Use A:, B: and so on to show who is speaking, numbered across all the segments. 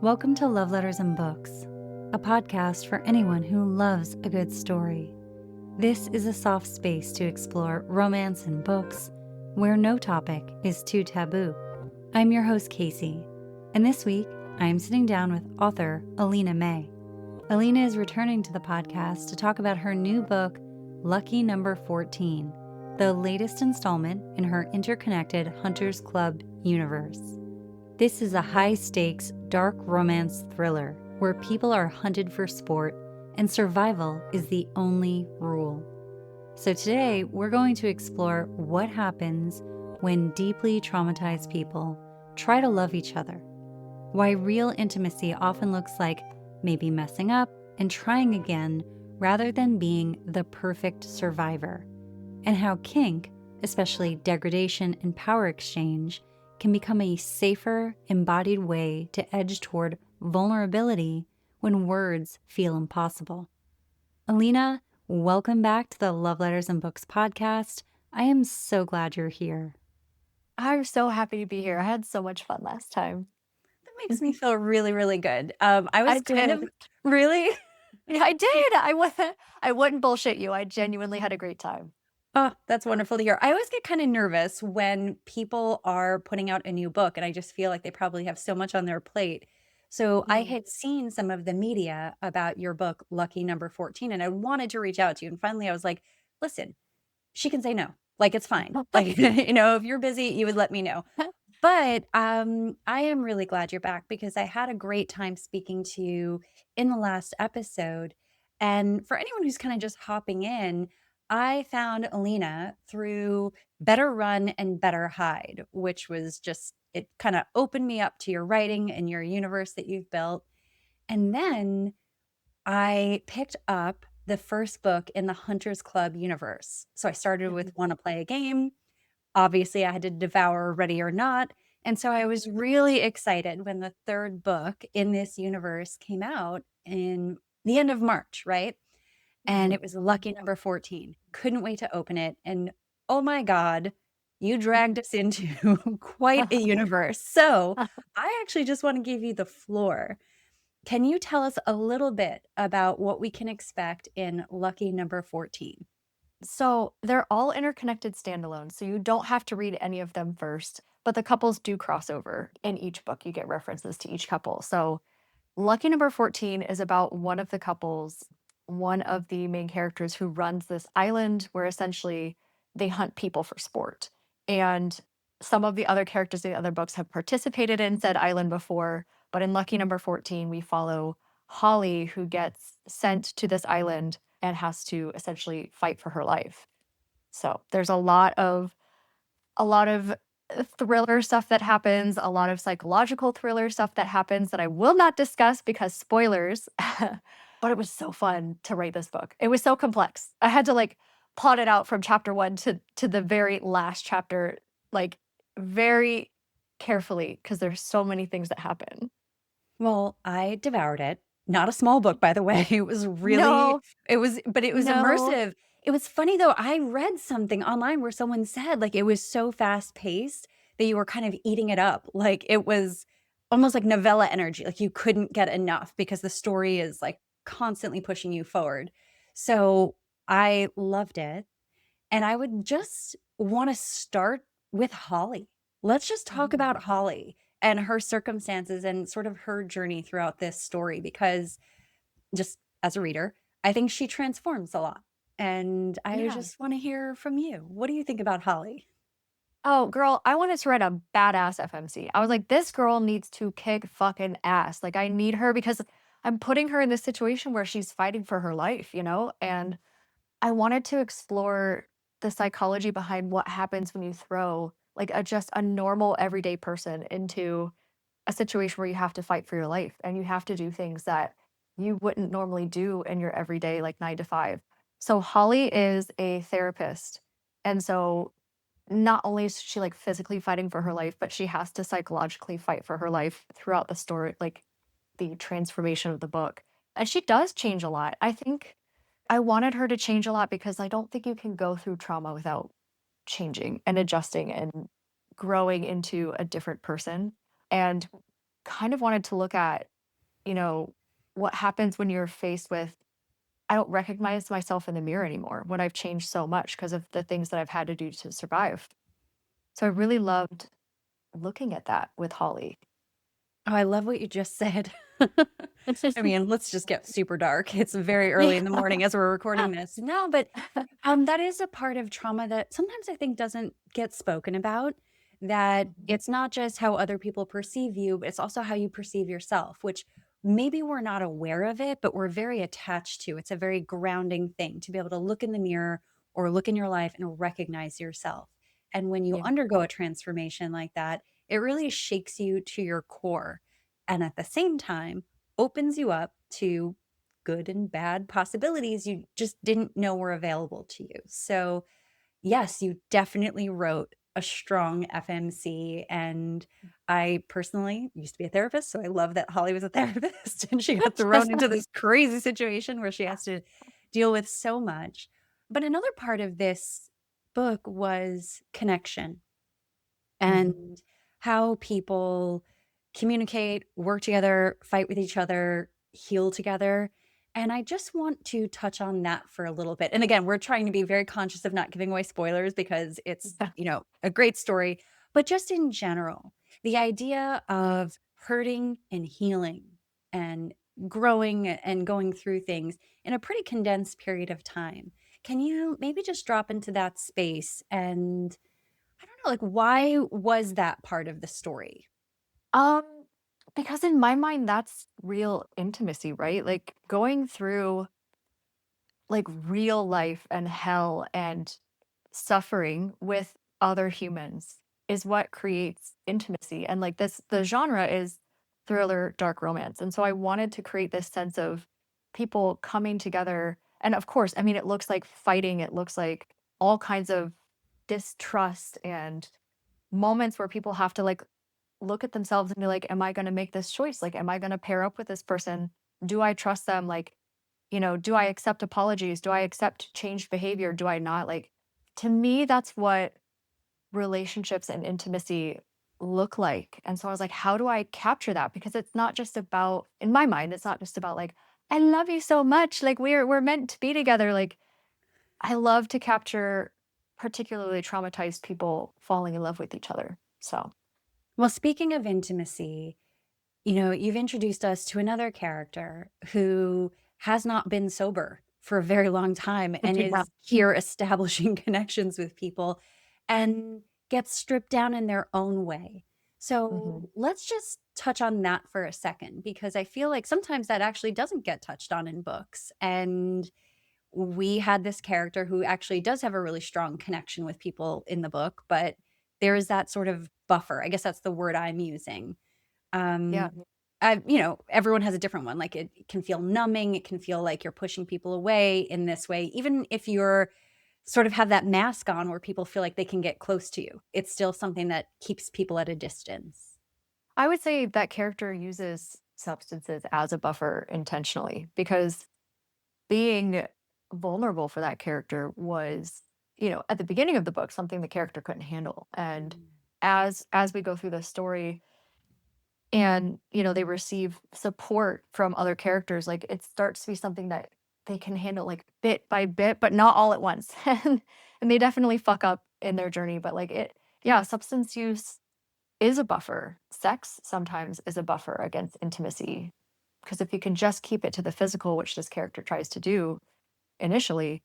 A: Welcome to Love Letters and Books, a podcast for anyone who loves a good story. This is a soft space to explore romance and books, where no topic is too taboo. I'm your host, Casey, and this week I am sitting down with author Alina May. Alina is returning to the podcast to talk about her new book, Lucky Number 14, the latest installment in her interconnected Hunters Club universe. This is a high-stakes, dark romance thriller where people are hunted for sport and survival is the only rule. So today, we're going to explore what happens when deeply traumatized people try to love each other, why real intimacy often looks like maybe messing up and trying again rather than being the perfect survivor, and how kink, especially degradation and power exchange, can become a safer, embodied way to edge toward vulnerability when words feel impossible. Alina, welcome back to the Love Letters and Books podcast. I am so glad you're here.
B: I'm so happy to be here. I had so much fun last time.
A: That makes me feel really, really good. I
B: did.
A: really.
B: Yeah, I did. I wouldn't bullshit you. I genuinely had a great time.
A: Oh, that's wonderful to hear. I always get kind of nervous when people are putting out a new book, and I just feel like they probably have so much on their plate. So I had seen some of the media about your book, Lucky Number 14, and I wanted to reach out to you. And finally, I was like, listen, she can say no. Like, it's fine. Like, if you're busy, you would let me know. But I am really glad you're back because I had a great time speaking to you in the last episode. And for anyone who's kind of just hopping in, I found Alina through Better Run and Better Hide, which was just, it kind of opened me up to your writing and your universe that you've built. And then I picked up the first book in the Hunters Club universe. So I started with Want to Play a Game. Obviously, I had to devour Ready or Not. And so I was really excited when the third book in this universe came out in the end of March, right? And it was Lucky Number 14. Couldn't wait to open it. And oh my God, you dragged us into quite a universe. So I actually just want to give you the floor. Can you tell us a little bit about what we can expect in Lucky Number 14?
B: So they're all interconnected standalones, so you don't have to read any of them first, but the couples do cross over. In each book, you get references to each couple. So Lucky Number 14 is about one of the couples, one of the main characters who runs this island where essentially they hunt people for sport. And some of the other characters in the other books have participated in said island before, but in Lucky Number 14, we follow Holly, who gets sent to this island and has to essentially fight for her life. So there's a lot of thriller stuff that happens, a lot of psychological thriller stuff that happens that I will not discuss because spoilers. But it was so fun to write this book. It was so complex. I had to plot it out from chapter 1 to the very last chapter, very carefully because there's so many things that happen.
A: Well, I devoured it. Not a small book, by the way. It was really,
B: No,
A: it was
B: no.
A: immersive. It was funny though. I read something online where someone said like it was so fast paced that you were kind of eating it up. Like it was almost like novella energy. Like you couldn't get enough because the story is like constantly pushing you forward. So I loved it. And I would just want to start with Holly. Let's just talk about Holly and her circumstances and sort of her journey throughout this story, because just as a reader, I think she transforms a lot. And I
B: Yeah.
A: just want to hear from you. What do you think about Holly?
B: Oh, girl, I wanted to write a badass FMC. I was like, this girl needs to kick fucking ass. Like, I need her because I'm putting her in this situation where she's fighting for her life, you know? And I wanted to explore the psychology behind what happens when you throw just a normal everyday person into a situation where you have to fight for your life and you have to do things that you wouldn't normally do in your everyday, like 9 to 5. So Holly is a therapist. And so not only is she physically fighting for her life, but she has to psychologically fight for her life throughout the story, the transformation of the book. And she does change a lot. I think I wanted her to change a lot because I don't think you can go through trauma without changing and adjusting and growing into a different person. And kind of wanted to look at, you know, what happens when you're faced with, I don't recognize myself in the mirror anymore when I've changed so much because of the things that I've had to do to survive. So I really loved looking at that with Holly.
A: Oh, I love what you just said. I mean, let's just get super dark. It's very early
B: Yeah.
A: in the morning as we're recording this. No, but that is a part of trauma that sometimes I think doesn't get spoken about. That
B: Mhm.
A: it's not just how other people perceive you, but it's also how you perceive yourself, which maybe we're not aware of it, but we're very attached to. It's a very grounding thing to be able to look in the mirror or look in your life and recognize yourself. And when you
B: Yeah.
A: undergo a transformation like that, it really shakes you to your core. And at the same time, opens you up to good and bad possibilities you just didn't know were available to you. So, yes, you definitely wrote a strong FMC. And I personally used to be a therapist. So I love that Holly was a therapist and she got thrown into this crazy situation where she has to deal with so much. But another part of this book was connection
B: Mhm.
A: and how people communicate, work together, fight with each other, heal together. And I just want to touch on that for a little bit. And again, we're trying to be very conscious of not giving away spoilers because it's,
B: Yeah.
A: a great story, but just in general, the idea of hurting and healing and growing and going through things in a pretty condensed period of time. Can you maybe just drop into that space and I don't know, like, why was that part of the story?
B: Um, because in my mind, that's real intimacy, right? Like going through like real life and hell and suffering with other humans is what creates intimacy. And like this, the genre is thriller, dark romance. And so I wanted to create this sense of people coming together. And of course, I mean, it looks like fighting, it looks like all kinds of distrust and moments where people have to like look at themselves and be like, am I going to make this choice? Like, am I going to pair up with this person? Do I trust them? Like, do I accept apologies? Do I accept changed behavior? Do I not? Like, to me, that's what relationships and intimacy look like. And so I was like, how do I capture that? Because it's not just about, in my mind, it's not just about like, I love you so much. Like we're meant to be together. Like I love to capture particularly traumatized people falling in love with each other. So
A: Well, speaking of intimacy, you've introduced us to another character who has not been sober for a very long time and
B: yeah.
A: is here establishing connections with people and gets stripped down in their own way.
B: Mhm.
A: So let's just touch on that for a second, because I feel like sometimes that actually doesn't get touched on in books. And we had this character who actually does have a really strong connection with people in the book, but there is that sort of buffer. I guess that's the word I'm using.
B: Yeah.
A: Um, everyone has a different one. Like it can feel numbing. It can feel like you're pushing people away in this way. Even if you're sort of have that mask on where people feel like they can get close to you, it's still something that keeps people at a distance.
B: I would say that character uses substances as a buffer intentionally because being vulnerable for that character was, at the beginning of the book, something the character couldn't handle. And
A: Mm.
B: as we go through the story and, they receive support from other characters, like it starts to be something that they can handle like bit by bit, but not all at once. And they definitely fuck up in their journey, but like yeah, substance use is a buffer. Sex sometimes is a buffer against intimacy. Because if you can just keep it to the physical, which this character tries to do initially,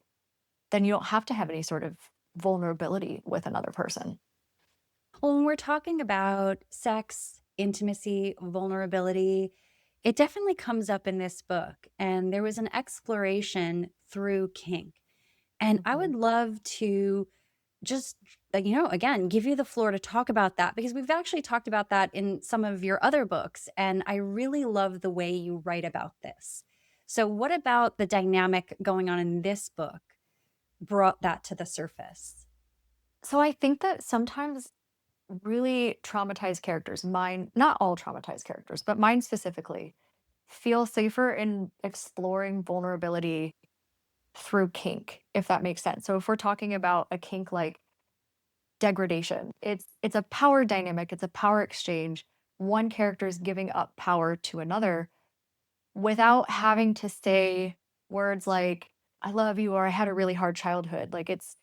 B: then you don't have to have any sort of vulnerability with another person.
A: Well, when we're talking about sex, intimacy, vulnerability, it definitely comes up in this book. And there was an exploration through kink. And I
B: Mhm.
A: would love to just, again, give you the floor to talk about that because we've actually talked about that in some of your other books. And I really love the way you write about this. So, what about the dynamic going on in this book brought that to the surface?
B: So I think that sometimes really traumatized characters, mine, not all traumatized characters, but mine specifically, feel safer in exploring vulnerability through kink, if that makes sense. So if we're talking about a kink like degradation, it's a power dynamic, it's a power exchange one character is giving up power to another without having to say words like "I love you" or "I had a really hard childhood." Like it's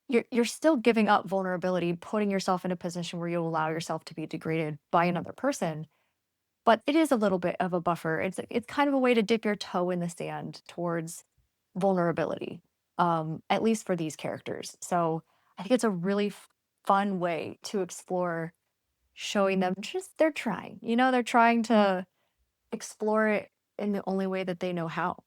B: you're still giving up vulnerability, putting yourself in a position where you allow yourself to be degraded by another person, but it is a little bit of a buffer. It's kind of a way to dip your toe in the sand towards vulnerability, at least for these characters. So I think it's a really fun way to explore showing them just they're trying. You know, they're trying to explore it in the only way that they know how.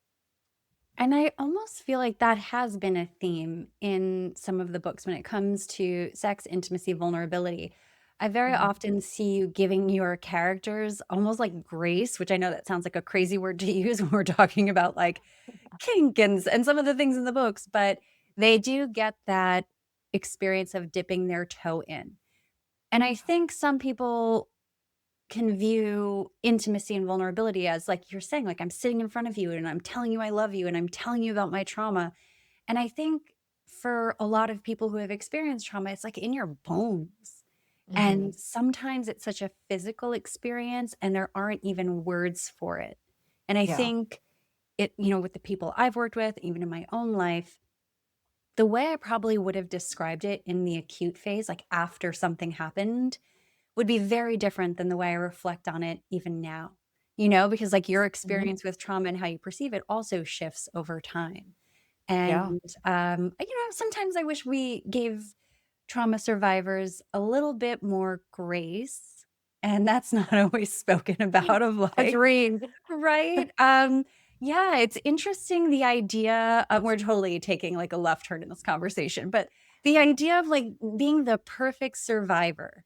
A: And I almost feel like that has been a theme in some of the books when it comes to sex, intimacy, vulnerability. I very
B: Mhm.
A: often see you giving your characters almost like grace, which I know that sounds like a crazy word to use when we're talking about like kink and some of the things in the books, but they do get that experience of dipping their toe in. And I think some people can view intimacy and vulnerability as like you're saying, like, I'm sitting in front of you and I'm telling you I love you and I'm telling you about my trauma. And I think for a lot of people who have experienced trauma, it's like in your bones. And
B: Mhm.
A: sometimes it's such a physical experience and there aren't even words for it. And I
B: Yeah.
A: think it, with the people I've worked with, even in my own life, the way I probably would have described it in the acute phase, like after something happened, would be very different than the way I reflect on it even now, because like your
B: Mhm.
A: experience with trauma and how you perceive it also shifts over time.
B: Yeah.
A: And, sometimes I wish we gave trauma survivors a little bit more grace. And that's not always spoken about of like,
B: Agreed.
A: right? Yeah, it's interesting the idea of, we're totally taking like a left turn in this conversation, but the idea of like being the perfect survivor,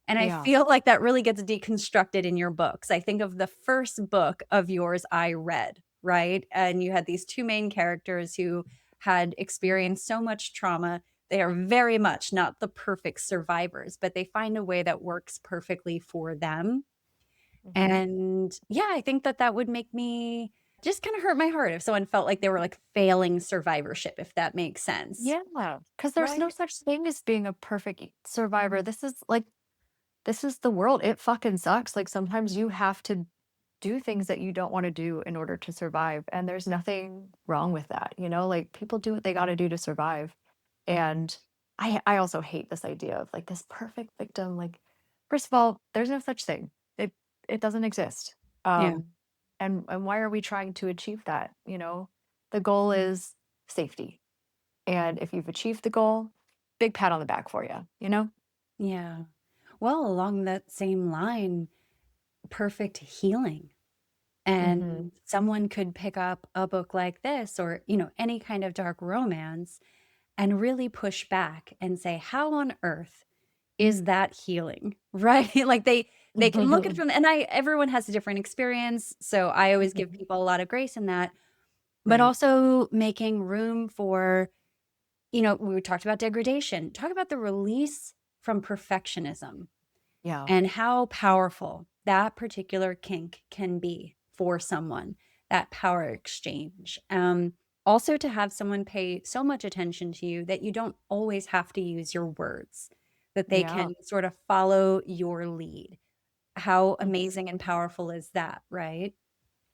A: and I
B: Yeah.
A: feel like that really gets deconstructed in your books. I think of the first book of yours I read, right? And you had these two main characters who had experienced so much trauma. They are very much not the perfect survivors, but they find a way that works perfectly for them.
B: Mhm.
A: And yeah, I think that that would make me just kind of hurt my heart if someone felt like they were like failing survivorship, if that makes sense.
B: Yeah, because there's no
A: Right?
B: such thing as being a perfect survivor. This is the world. It fucking sucks. Like, sometimes you have to do things that you don't wanna do in order to survive, and there's nothing wrong with that, you know? Like, people do what they gotta do to survive, and I also hate this idea of, like, this perfect victim, like, first of all, there's no such thing. It doesn't exist.
A: Yeah.
B: And why are we trying to achieve that, you know? The goal is safety, and if you've achieved the goal, big pat on the back for you, you know?
A: Yeah. Well, along that same line, perfect healing.
B: Mhm.
A: And someone could pick up a book like this or, any kind of dark romance and really push back and say, how on earth is that healing? Right? Like they can look at it from, and everyone has a different experience. So I always give
B: Mhm.
A: people a lot of grace in that, but
B: Right.
A: also making room for, we talked about degradation, talk about the release from perfectionism
B: Yeah.
A: and how powerful that particular kink can be for someone, that power exchange. Also, to have someone pay so much attention to you that you don't always have to use your words, that they
B: Yeah.
A: can sort of follow your lead. How
B: Mhm.
A: amazing and powerful is that, right?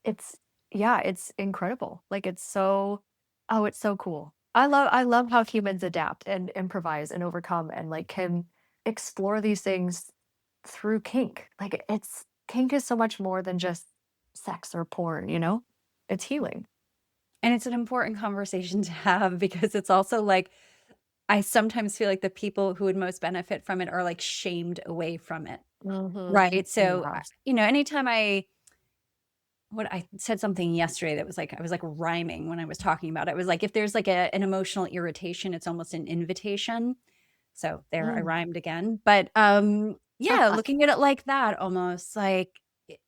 B: It's yeah, it's incredible. Like, it's so oh, it's so cool. I love how humans adapt and improvise and overcome and, like, can explore these things through kink. Like, it's kink is so much more than just sex or porn, you know? It's healing.
A: And it's an important conversation to have because it's also like, I sometimes feel like the people who would most benefit from it are like shamed away from it.
B: Mhm.
A: Right. So,
B: Yes.
A: anytime I said something yesterday that was like, I was like rhyming when I was talking about it. It was like, if there's like an emotional irritation, it's almost an invitation. So there, I
B: Mm.
A: rhymed again. But yeah, looking at it like that, almost like,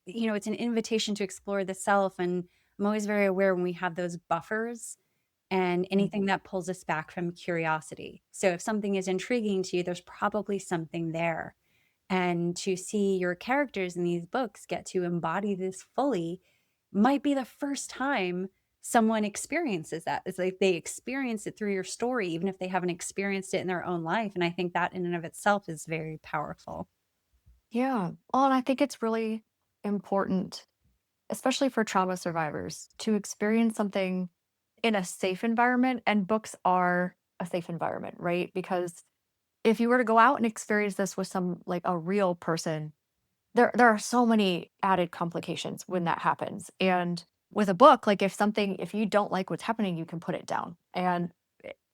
A: it's an invitation to explore the self. And I'm always very aware when we have those buffers and anything
B: Mhm.
A: that pulls us back from curiosity. So if something is intriguing to you, there's probably something there. And to see your characters in these books get to embody this fully might be the first time someone experiences that. It's like they experience it through your story, even if they haven't experienced it in their own life. And I think that in and of itself is very powerful.
B: Yeah. Well, and I think it's really important, especially for trauma survivors, to experience something in a safe environment. And books are a safe environment, right? Because if you were to go out and experience this with some like a real person, there are so many added complications when that happens. And with a book, like if you don't like what's happening, you can put it down. And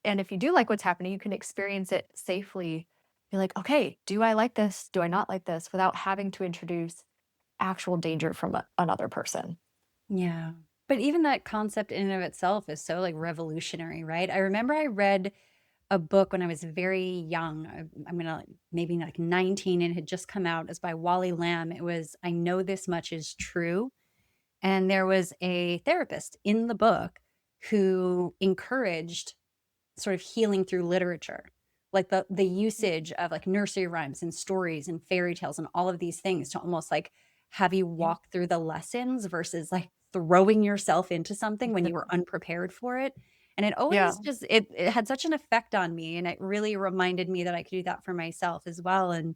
B: if you do like what's happening, you can experience it safely. Be like, okay, do I like this? Do I not like this? Without having to introduce actual danger from another person.
A: Yeah. But even that concept in and of itself is so, like, revolutionary, right? I remember I read a book when I was very young. I'm gonna maybe like 19, and it had just come out. It's by Wally Lamb. It was I Know This Much Is True. And there was a therapist in the book who encouraged sort of healing through literature, like the usage of like nursery rhymes and stories and fairy tales and all of these things to almost like have you
B: Yeah.
A: walk through the lessons versus like throwing yourself into something when you were unprepared for it. And it
B: Yeah.
A: always just it had such an effect on me, and it really reminded me that I could do that for myself as well. And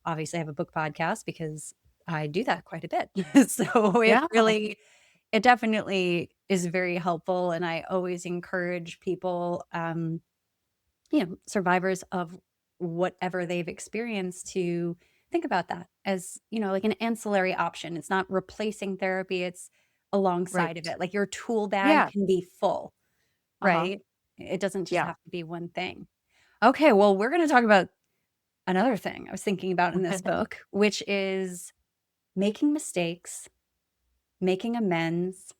A: obviously I have a book podcast because I do that quite a bit. So
B: Yeah.
A: it definitely is very helpful, and I always encourage people, survivors of whatever they've experienced to think about that as, like an ancillary option. It's not replacing therapy, it's alongside of
B: Right.
A: it. Like your tool bag
B: Yeah.
A: can be full,
B: Uh-huh.
A: right? It doesn't just
B: Yeah.
A: have to be one thing. Okay, well, we're going to talk about another thing I was thinking about in this book, which is making mistakes, making amends,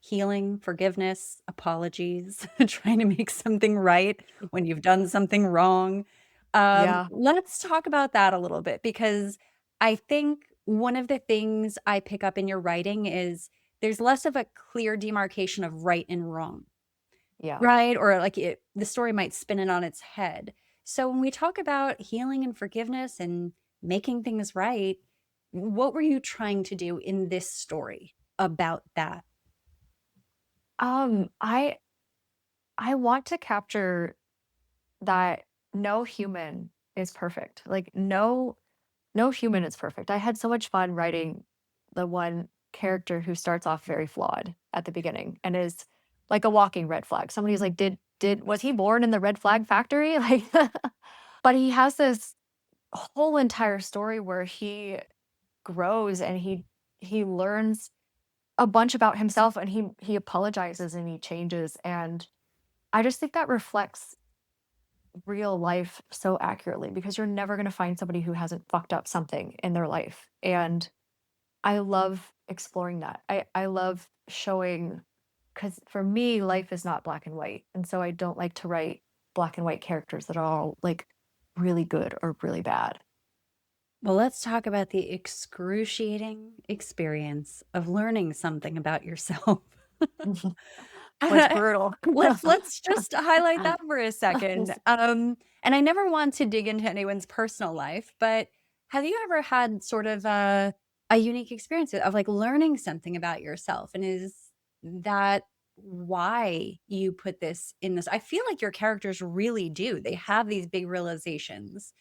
A: healing, forgiveness, apologies, trying to make something right when you've done something wrong.
B: Yeah.
A: Let's talk about that a little bit because I think one of the things I pick up in your writing is there's less of a clear demarcation of right and wrong,
B: Yeah.
A: right? Or like the story might spin it on its head. So when we talk about healing and forgiveness and making things right, what were you trying to do in this story about that?
B: I want to capture that no human is perfect. Like no human is perfect. I had so much fun writing the one character who starts off very flawed at the beginning and is like a walking red flag. Somebody's like, did was he born in the red flag factory? Like but he has this whole entire story where he grows and he learns a bunch about himself and he apologizes and he changes. And I just think that reflects real life so accurately because you're never going to find somebody who hasn't fucked up something in their life. And I love exploring that. I love showing because for me, life is not black and white. And so I don't like to write black and white characters that are all like really good or really bad.
A: Well, let's talk about the excruciating experience of learning something about yourself.
B: Was brutal.
A: Let's just highlight that for a second. And I never want to dig into anyone's personal life, but have you ever had sort of a unique experience of like learning something about yourself? And is that why you put this in this? I feel like your characters really do. They have these big realizations.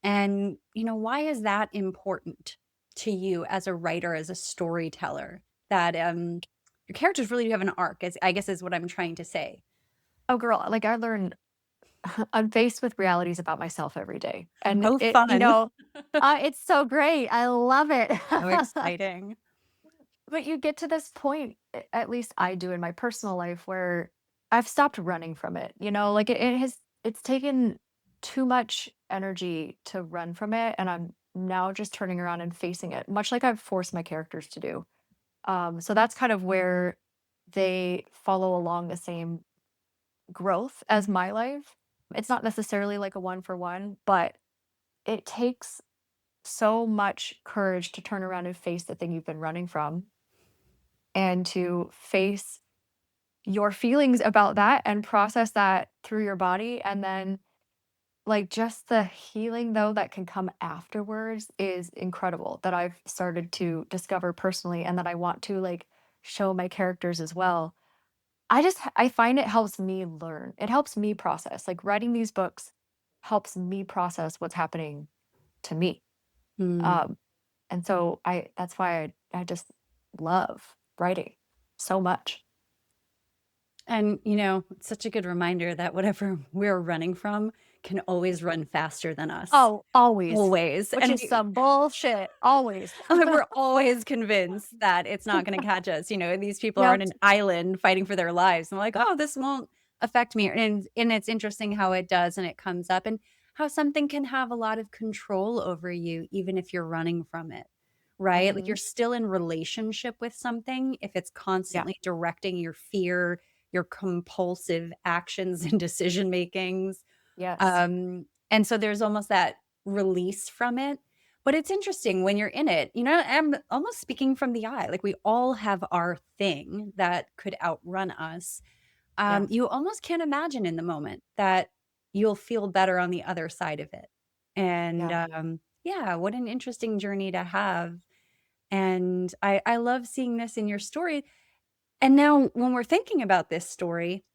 A: And, why is that important to you as a writer, as a storyteller, that your characters really do have an arc, as I guess is what I'm trying to say.
B: Oh, girl, like I learned I'm faced with realities about myself every day. And
A: Oh, fun.
B: it's so great. I love it.
A: So exciting.
B: But you get to this point, at least I do in my personal life, where I've stopped running from it. Like it's taken too much energy to run from it. And I'm now just turning around and facing it, much like I've forced my characters to do. So that's kind of where they follow along the same growth as my life. It's not necessarily like a one for one, but it takes so much courage to turn around and face the thing you've been running from and to face your feelings about that and process that through your body. And then, like, just the healing, though, that can come afterwards is incredible that I've started to discover personally and that I want to, like, show my characters as well. I find it helps me learn. It helps me process. Like, writing these books helps me process what's happening to me.
A: Mm.
B: Um, and so that's why I just love writing so much.
A: And, it's such a good reminder that whatever we're running from can always run faster than us.
B: Oh, always,
A: Always.
B: which
A: And
B: is some bullshit, always.
A: we're always convinced that it's not gonna catch us. These people are on
B: Yep.
A: an island fighting for their lives, and they're like, "Oh, this won't affect me." And it's interesting how it does, and it comes up, and how something can have a lot of control over you even if you're running from it, right? Like, you're
B: Mhm.
A: still in relationship with something if it's
B: Yeah.
A: constantly directing your fear, your compulsive actions and decision makings.
B: Yes.
A: And so there's almost that release from it. But it's interesting when you're in it, I'm almost speaking from the eye. Like, we all have our thing that could outrun us.
B: Yeah.
A: You almost can't imagine in the moment that you'll feel better on the other side of it. And
B: Yeah.
A: yeah, what an interesting journey to have. And I love seeing this in your story. And now, when we're thinking about this story,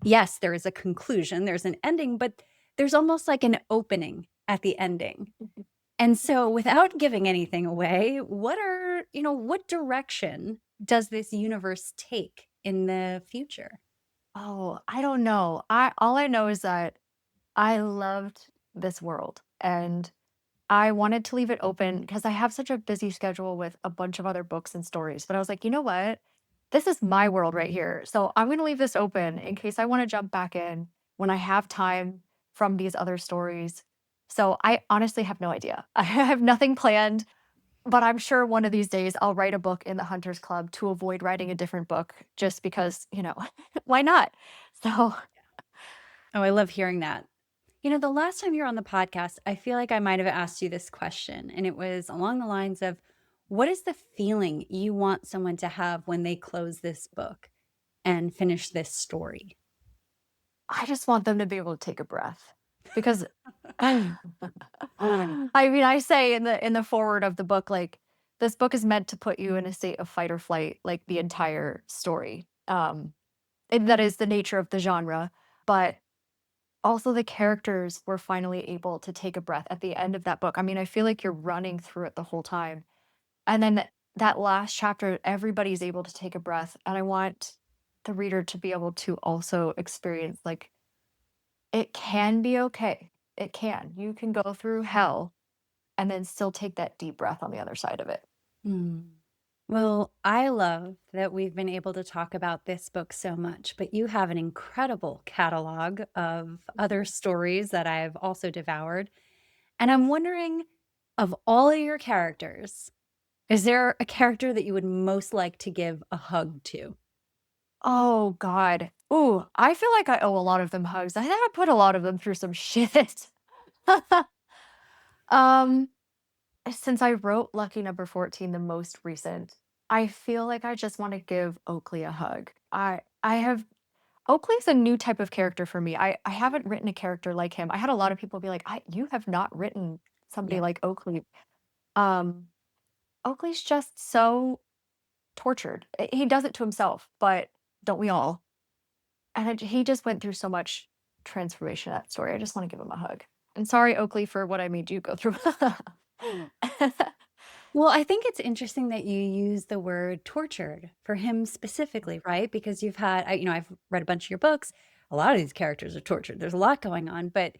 A: yes, there is a conclusion, there's an ending, but there's almost like an opening at the ending. And so without giving anything away, what direction does this universe take in the future?
B: Oh, I don't know. I all I know is that I loved this world and I wanted to leave it open because I have such a busy schedule with a bunch of other books and stories. But I was like, you know what? This is my world right here. So I'm going to leave this open in case I want to jump back in when I have time from these other stories. So I honestly have no idea. I have nothing planned, but I'm sure one of these days I'll write a book in the Hunters Club to avoid writing a different book just because, why not? So,
A: Oh, I love hearing that. The last time you were on the podcast, I feel like I might have asked you this question, and it was along the lines of, what is the feeling you want someone to have when they close this book and finish this story?
B: I just want them to be able to take a breath because I mean, I say in the forward of the book, like, this book is meant to put you in a state of fight or flight, like, the entire story. And that is the nature of the genre, but also the characters were finally able to take a breath at the end of that book. I mean, I feel like you're running through it the whole time, and then that last chapter, everybody's able to take a breath, and I want the reader to be able to also experience, like, it can be okay. It can. You can go through hell and then still take that deep breath on the other side of it.
A: Mm. Well, I love that we've been able to talk about this book so much, but you have an incredible catalog of other stories that I've also devoured. And I'm wondering, of all of your characters, is there a character that you would most like to give a hug to?
B: Oh god. Ooh, I feel like I owe a lot of them hugs. I think I put a lot of them through some shit. um, since I wrote Lucky Number 14, the most recent, I feel like I just want to give Oakley a hug. I have Oakley's a new type of character for me. I haven't written a character like him. I had a lot of people be like, you have not written somebody
A: Yeah.
B: like Oakley. Um, Oakley's just so tortured. He does it to himself, but don't we all? And he just went through so much transformation in that story. I just want to give him a hug. And sorry, Oakley, for what I made you go through.
A: Well, I think it's interesting that you use the word tortured for him specifically, right? Because I've read a bunch of your books. A lot of these characters are tortured. There's a lot going on, but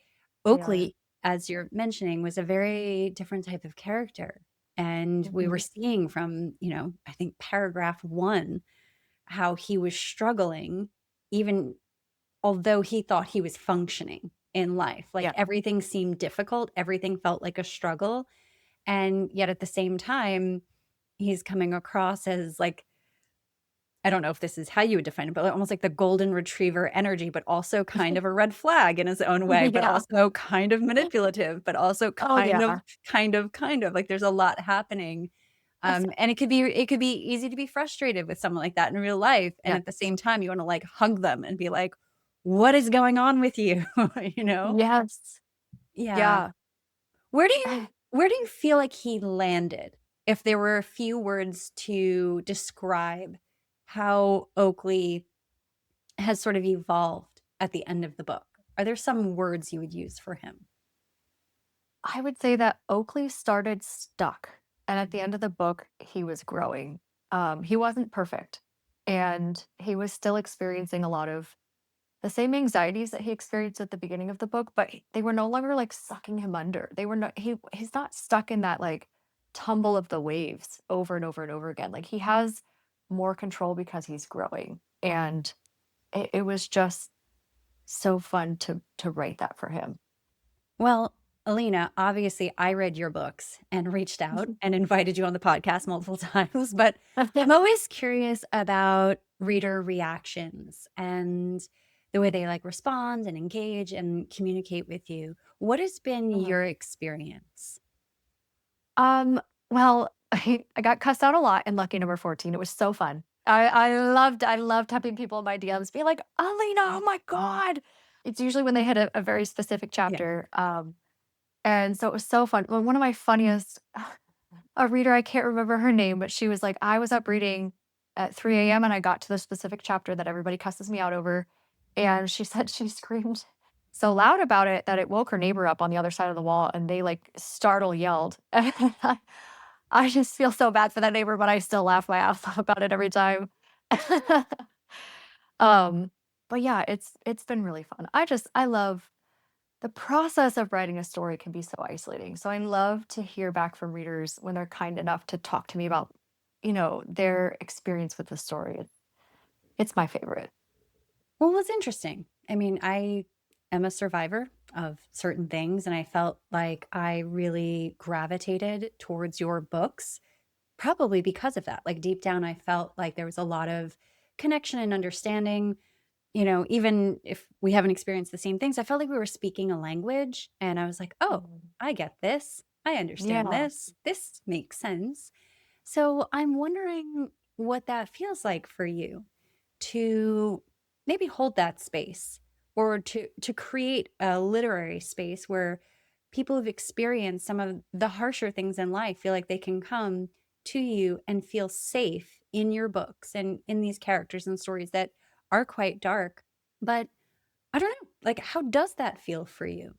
B: They are.
A: Oakley, as you're mentioning, was a very different type of character. And we were
B: Mhm.
A: seeing from, I think paragraph one, how he was struggling, even although he thought he was functioning in life. Like,
B: Yeah.
A: everything seemed difficult, everything felt like a struggle. And yet at the same time, he's coming across as, like, I don't know if this is how you would define it, but almost like the golden retriever energy, but also kind of a red flag in his own way, but
B: Yeah.
A: also kind of manipulative, but also
B: Oh, yeah.
A: kind of, like, there's a lot happening.
B: That's
A: And it could be easy to be frustrated with someone like that in real life, and
B: yeah.
A: at the same time, you wanna, like, hug them and be like, "What is going on with you?" You know?
B: Yes.
A: Yeah.
B: Yeah.
A: Where do you where do you feel like he landed? If there were a few words to describe how Oakley has sort of evolved at the end of the book, are there some words you would use for him?
B: I would say that Oakley started stuck, and at the end of the book, he was growing. He wasn't perfect, and he was still experiencing a lot of the same anxieties that he experienced at the beginning of the book, but they were no longer like sucking him under. They were not. He's not stuck in that like tumble of the waves over and over and over again. Like he has more control because he's growing, and it was just so fun to write that for him.
A: Well, Alina, obviously, I read your books and reached out and invited you on the podcast multiple times, but I'm always curious about reader reactions and the way they like respond and engage and communicate with you. What has been
B: Mhm.
A: your experience?
B: Well, I got cussed out a lot in Lucky Number 14. It was so fun. I loved having people in my DMs be like, "Alina, oh my god." It's usually when they hit a very specific
A: Yeah.
B: chapter. And so it was so fun. Well, one of my funniest a reader, I can't remember her name, but she was like, I was up reading at 3 a.m. and I got to the specific chapter that everybody cusses me out over. And she said she screamed so loud about it that it woke her neighbor up on the other side of the wall and they like startle yelled. I just feel so bad for that neighbor, but I still laugh my ass off about it every time. um, but yeah, it's been really fun. I love the process of writing a story can be so isolating. So I love to hear back from readers when they're kind enough to talk to me about, their experience with the story. It's my favorite.
A: Well, what's interesting? I mean, I am a survivor of certain things, and I felt like I really gravitated towards your books probably because of that. Like deep down, I felt like there was a lot of connection and understanding. Even if we haven't experienced the same things, I felt like we were speaking a language, and I was like, oh,
B: Mhm.
A: I get this. I understand
B: Yeah.
A: this. This makes sense. So I'm wondering what that feels like for you to maybe hold that space or to create a literary space where people who've experienced some of the harsher things in life feel like they can come to you and feel safe in your books and in these characters and stories that are quite dark. But I don't know, like, how does that feel for you?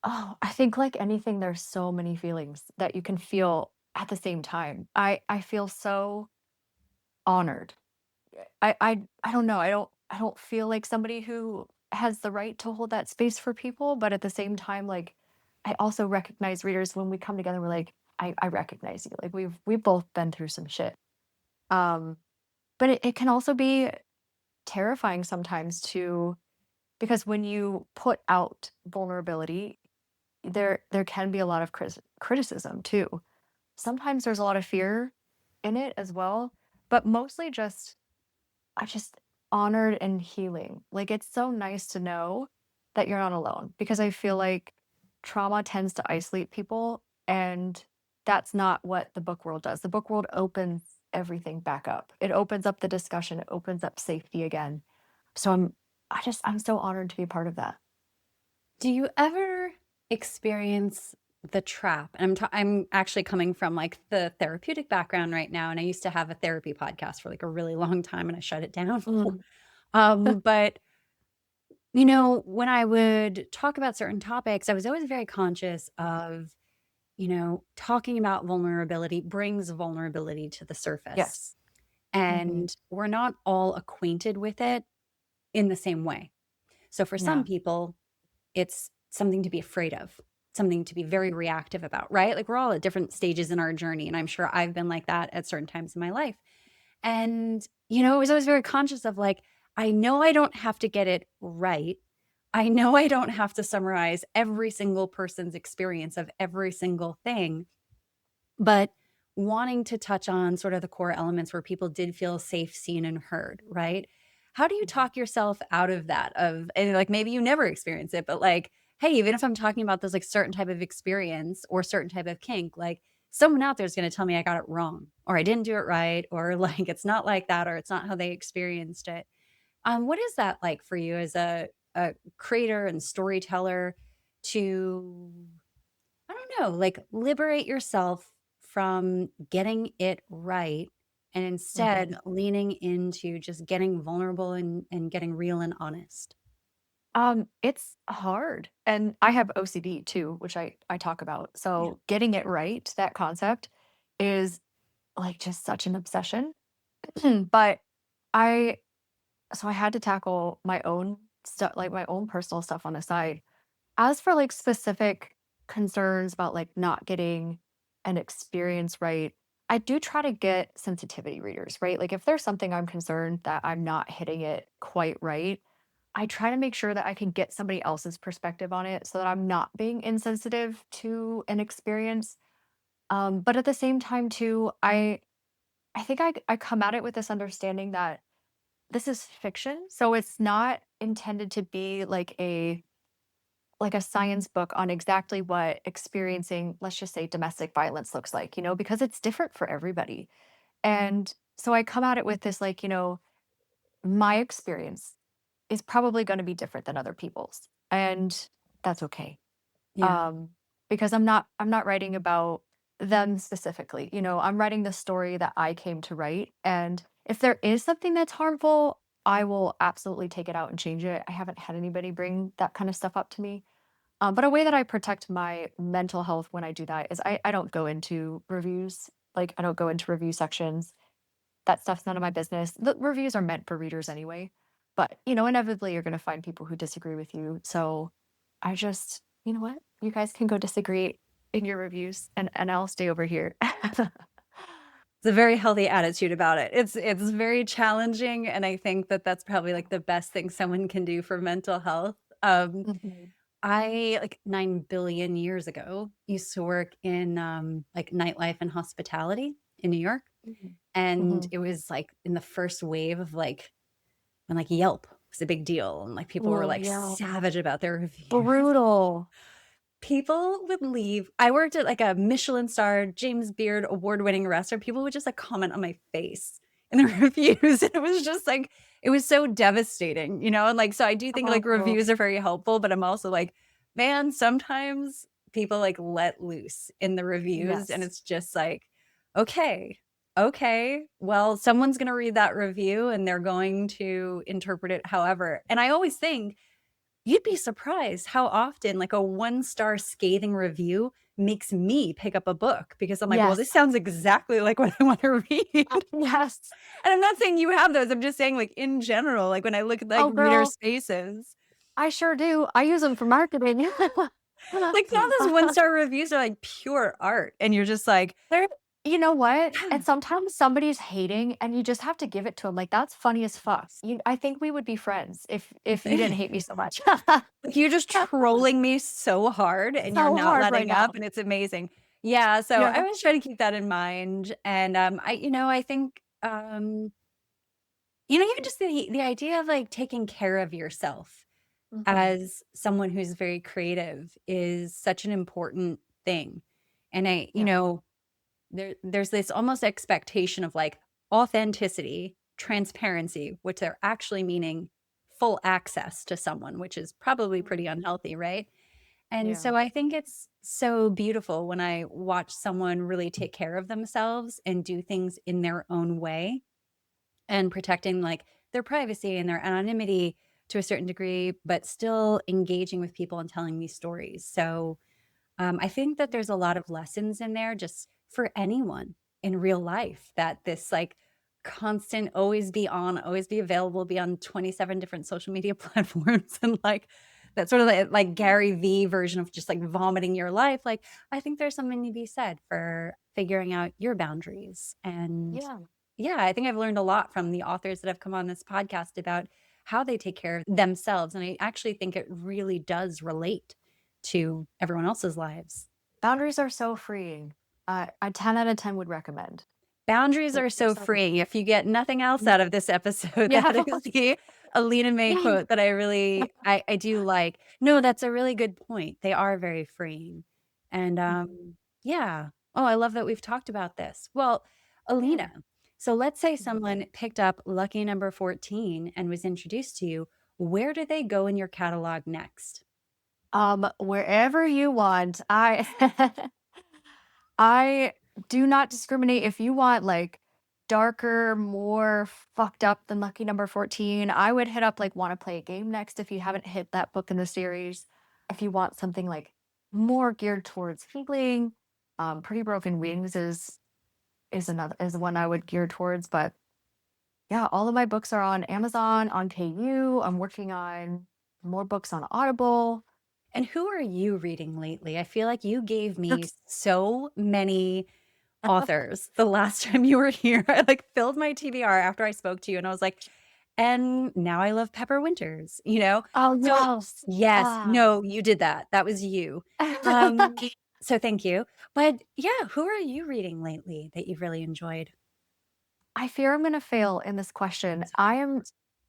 B: Oh, I think like anything, there's so many feelings that you can feel at the same time. I feel so honored. I don't know. I don't feel like somebody who has the right to hold that space for people, but at the same time, like I also recognize readers when we come together, we're like, I recognize you. Like we've both been through some shit. Um, but it can also be terrifying sometimes too, because when you put out vulnerability, there can be a lot of criticism too. Sometimes there's a lot of fear in it as well, but mostly just honored and healing. Like, it's so nice to know that you're not alone because I feel like trauma tends to isolate people, and that's not what the book world does. The book world opens everything back up. It opens up the discussion, it opens up safety again. So I'm so honored to be a part of that.
A: Do you ever experience the trap? And I'm actually coming from like the therapeutic background right now, and I used to have a therapy podcast for like a really long time, and I shut it down.
B: Mm.
A: But when I would talk about certain topics, I was always very conscious of, talking about vulnerability brings vulnerability to the surface,
B: Yes. Mhm.
A: and we're not all acquainted with it in the same way. So for some
B: Yeah.
A: people, it's something to be afraid of, something to be very reactive about, right? Like we're all at different stages in our journey. And I'm sure I've been like that at certain times in my life. And, I was always very conscious of like, I know I don't have to get it right. I know I don't have to summarize every single person's experience of every single thing, but wanting to touch on sort of the core elements where people did feel safe, seen, and heard, right? How do you
B: Mhm.
A: talk yourself out of that? And like maybe you never experience it, but like, hey, even if I'm talking about this like certain type of experience or certain type of kink, like someone out there is going to tell me I got it wrong or I didn't do it right or like it's not like that or it's not how they experienced it. What is that like for you as a creator and storyteller to I don't know, like liberate yourself from getting it right and instead
B: Mhm.
A: leaning into just getting vulnerable and getting real and honest.
B: It's hard, and I have OCD too, which I talk about.
A: Yeah.
B: So getting it right, that concept is like just such an obsession. But I so I had to tackle my own stuff, like my own personal stuff on the side. As for like specific concerns about like not getting an experience right, I do try to get sensitivity readers, right? Like if there's something I'm concerned that I'm not hitting it quite right, I try to make sure that I can get somebody else's perspective on it so that I'm not being insensitive to an experience. But at the same time, too, I think I come at it with this understanding that this is fiction, so it's not intended to be like a science book on exactly what experiencing, let's just say, domestic violence looks like, because it's different for everybody. And so I come at it with this, like, my experience is probably going to be different than other people's. And that's okay.
A: Yeah.
B: Um, because I'm not writing about them specifically. I'm writing the story that I came to write. And if there is something that's harmful, I will absolutely take it out and change it. I haven't had anybody bring that kind of stuff up to me. But a way that I protect my mental health when I do that is I don't go into reviews. Like, I don't go into review sections. That stuff's none of my business. The reviews are meant for readers anyway. But, inevitably you're going to find people who disagree with you. So I just, you know what? You guys can go disagree in your reviews and I'll stay over here.
A: It's a very healthy attitude about it. It's very challenging, and I think that that's probably, like, the best thing someone can do for mental health.
B: Mhm,
A: I, like, 9 billion years ago, used to work in, like, nightlife and hospitality in New York,
B: mhm,
A: and
B: mhm.
A: it was, like, in the first wave of, like, when, like, Yelp was a big deal, and, like, people were,
B: Oh,
A: like,
B: yeah.
A: savage about their reviews.
B: Brutal.
A: People would leave. I worked at, like, a Michelin star, James Beard award-winning restaurant. People would just, like, comment on my face in the reviews, and it was just, like, it was so devastating, and, like, so I do think, like,
B: Oh,
A: reviews are very helpful, but I'm also like, man, sometimes people, like, let loose in the reviews, and
B: yes.
A: it's just like, "Okay, okay, well, someone's gonna read that review, and they're going to interpret it however." And I always think you'd be surprised how often, like, a one-star scathing review makes me pick up a book because I'm like, "Well, this
B: Yes.
A: sounds exactly like what I wanna read."
B: Yes.
A: And I'm not saying you have those, I'm just saying, like, in general, like, when I look at, like,
B: Oh,
A: reader
B: girl,
A: spaces,
B: I sure do. I use them for marketing.
A: like, some of those one-star reviews are, like, pure art, and you're just like,
B: There you know what?
A: "Yeah."
B: And sometimes somebody's hating and you just have to give it to them. Like, "That's funny as fuck. I think we would be friends if you didn't hate me so much."
A: Like, you're just trolling me so hard, and you're
B: So
A: not
B: hard right
A: letting up,
B: now.
A: and it's amazing. Yeah, so I
B: Yeah.
A: always try to keep that in mind, and, I think, even just the idea of, like, taking care of yourself
B: Mhm.
A: as someone who's very creative is such an important thing, and
B: Yeah.
A: there's this almost expectation of, like, authenticity, transparency, which they're actually meaning full access to someone, which is probably pretty
B: Mhm.
A: unhealthy, right? And
B: Yeah.
A: so I think it's so beautiful when I watch someone really take care of themselves and do things in their own way and protecting, like, their privacy and their anonymity to a certain degree, but still engaging with people and telling these stories. So, I think that there's a lot of lessons in there just for anyone in real life that this, like, constant always be on, always be available, be on 27 different social media platforms and, like, that sort of like Gary V version of just, like, vomiting your life, like, I think there's something to be said for figuring out your boundaries, and
B: Yeah.
A: yeah, I think I've learned a lot from the authors that have come on this podcast about how they take care of themselves, and I actually think it really does relate to everyone else's lives.
B: Boundaries are so freeing. I 10 out of 10 would recommend.
A: Boundaries
B: They're
A: are
B: they're
A: so
B: so good.
A: freeing. If you get nothing else
B: Mm.
A: out of this episode,
B: Yeah.
A: that is the Alina May quote that I do like. No, that's a really good point. They are very freeing. And,
B: Mhm.
A: yeah. Oh, I love that we've talked about this. Well,
B: Yeah.
A: Alina, so let's say
B: Mhm.
A: someone picked up lucky number 14 and was introduced to you. Where do they go in your catalog next?
B: Wherever you want. I I do not discriminate if you want, like, darker, more fucked up than Lucky Number 14, I would hit up like Wanna Play a Game Next if you haven't hit that book in the series. If you want something like more geared towards healing, Pretty Broken Wings is one I would gear towards. But yeah, all of my books are on Amazon, on KU. I'm working on more books on Audible.
A: And who are you reading lately? I feel like you gave me so many authors the last time you were here. I, like, filled my TBR after I spoke to you, and I was like, "And now I love Pepper Winters," you know?
B: Oh,
A: So
B: yes.
A: yes,
B: Ah.
A: no, you did that. That was you. Um, so thank you. But yeah, who are you reading lately that you've really enjoyed?
B: I fear I'm gonna fail in this question. I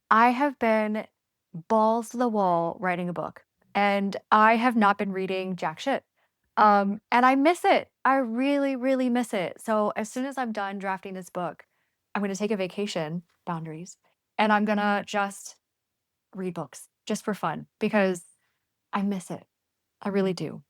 B: have been balls to the wall writing a book, and I have not been reading jack shit. And I miss it. I really, really miss it. So as soon as I'm done drafting this book, I'm gonna take a vacation, boundaries, and I'm gonna just read books just for fun because I miss it. I really do.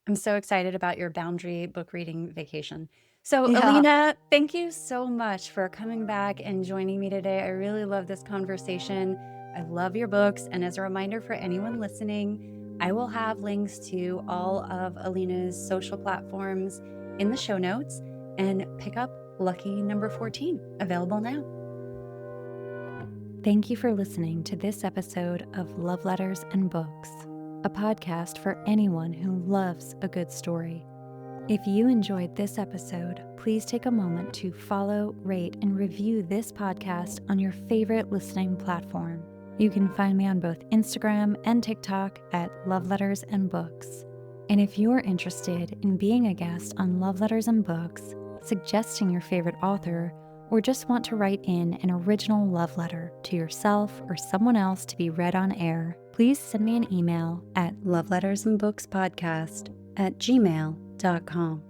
A: I'm so excited about your boundary book reading vacation. So,
B: Yeah.
A: Alina, thank you so much for coming back and joining me today. I really love this conversation. I love your books. And as a reminder for anyone listening, I will have links to all of Alina's social platforms in the show notes, and pick up Lucky Number 14, available now. Thank you for listening to this episode of Love Letters and Books, a podcast for anyone who loves a good story. If you enjoyed this episode, please take a moment to follow, rate, and review this podcast on your favorite listening platform. You can find me on both Instagram and TikTok at Love Letters and Books. And if you're interested in being a guest on Love Letters and Books, suggesting your favorite author, or just want to write in an original love letter to yourself or someone else to be read on air, please send me an email at lovelettersandbookspodcast@gmail.com.